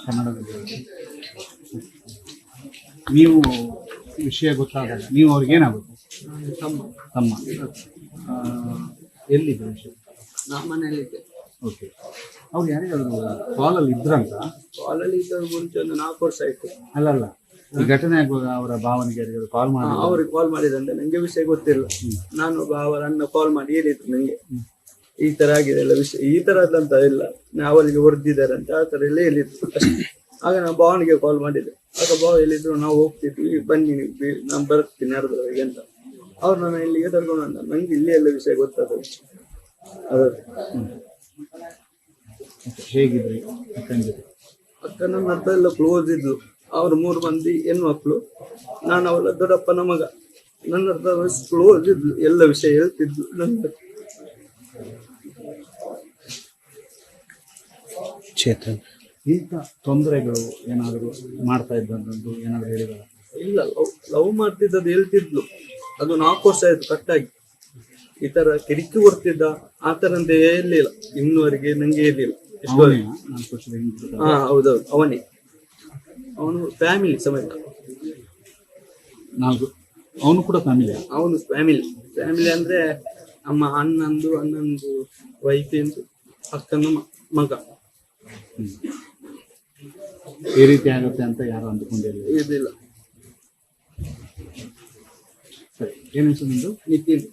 ಕನ್ನಡದಲ್ಲಿ. ನೀವು ವಿಷಯ ಗೊತ್ತಾದಾಗ ನೀವು ಅವ್ರಿಗೆ ಏನಾಗುತ್ತೆ? ತಮ್ಮ. ಎಲ್ಲಿದೆ ವಿಷಯ? ನಮ್ಮ ಮನೆಯಲ್ಲಿದ್ದೆ. ಓಕೆ. ಅವ್ರು ಯಾರಿಗಾದ್ರು ಕಾಲಲ್ಲಿ ಇದ್ರಂತ? ಕಾಲಲ್ಲಿ ಇದ್ದ ಮುಂಚೆ ಒಂದು 4 ವರ್ಷ ಆಯ್ತು. ಅಲ್ಲಲ್ಲ, ಈ ಘಟನೆ ಆಗುವಾಗ ಅವರ ಭಾವನೆಗೆ ಯಾರಿಗಾದ್ರು ಕಾಲ್ ಮಾಡಿ? ಅವ್ರಿಗೆ ಕಾಲ್ ಮಾಡಿದಂತೆ, ನಂಗೆ ವಿಷಯ ಗೊತ್ತಿಲ್ಲ. ನಾನು ಅವರ ಅಣ್ಣ ಕಾಲ್ ಮಾಡಿ ಹೇಳಿದ್ರು ನಂಗೆ, ಈ ತರ ಆಗಿದೆ ಎಲ್ಲ ವಿಷಯ, ಈ ತರದಂತ ಇಲ್ಲ, ಅವರಿಗೆ ಹೊಡೆದಿದ್ದಾರೆ ಅಂತ ಆ ತರ ಎಲ್ಲ ಹೇಳಿದ್ರು ಅಷ್ಟೇ. ಆಗ ನಾನು ಭಾವನಿಗೆ ಕಾಲ್ ಮಾಡಿದ್ದೆ. ಆಗ ಭಾವ ಹೇಳಿದ್ರು, ನಾವು ಹೋಗ್ತಿದ್ವಿ, ಬನ್ನಿ ನಾನು ಬರ್ತೀನಿ ಅರ್ಧವರೆಗೆ ಅಂತ. ಅವ್ರು ನಾನು ಇಲ್ಲಿಗೆ ತರ್ಕೊಂಡು ಬಂದ. ನಂಗೆ ಇಲ್ಲಿ ಎಲ್ಲ ವಿಷಯ ಗೊತ್ತಾದ. ಹೇಗಿದ್ರಿ ಅಕ್ಕ ನನ್ನ ಹತ್ರ ಎಲ್ಲ ಕ್ಲೋಸ್ ಇದ್ದು. ಅವ್ರು 3 ಮಂದಿ ಹೆಣ್ಮಕ್ಳು, ನಾನು ಅವಳ ದೊಡ್ಡಪ್ಪನ ಮಗ. ನನ್ನ ಹತ್ರ ಕ್ಲೋಸ್ ಇದ್ಲು, ಎಲ್ಲ ವಿಷಯ ಹೇಳ್ತಿದ್ಲು ನನ್ನ. ಚೇತನ್, ಈಗ ತೊಂದರೆಗಳು ಏನಾದರೂ ಮಾಡ್ತಾ ಇದ್ದಂಥದ್ದು ಏನಾದ್ರು ಹೇಳಿದಾರ? ಇಲ್ಲ, ಲವ್ ಮಾಡ್ತಿದ್ದದ್ದು ಹೇಳ್ತಿದ್ಲು. ಅದು 4 ವರ್ಷ ಆಯ್ತು ಕಟ್ಟಾಗಿ. ಈ ತರ ಕಿರಿಕಿ ಕೊಡ್ತಿದ್ದ ಆ ತರ ಅಂತ ಹೇಳಿಲ್ಲ ಇನ್ನುವರೆಗೆ, ನಂಗೆ ಹೇಳಿಲ್ಲ. ಹಾ ಹೌದೌದು, ಅವನೇ. ಅವನು ಫ್ಯಾಮಿಲಿ ಸಮೇತ. ಅವನು ಕೂಡ ಫ್ಯಾಮಿಲಿ? ಅವನು ಫ್ಯಾಮಿಲಿ ಅಂದ್ರೆ ಅಣ್ಣಂದು ವೈಫ್ ಎಂದು, ಅಕ್ಕನ ಮಗ. ಈ ರೀತಿ ಆಗುತ್ತೆ ಅಂತ ಯಾರು ಅಂದುಕೊಂಡಿಲ್ಲ. ಇದಿಲ್ಲ. ಸರಿ, ಏನು ನಿಮ್ದು? ನಿತಿನ್.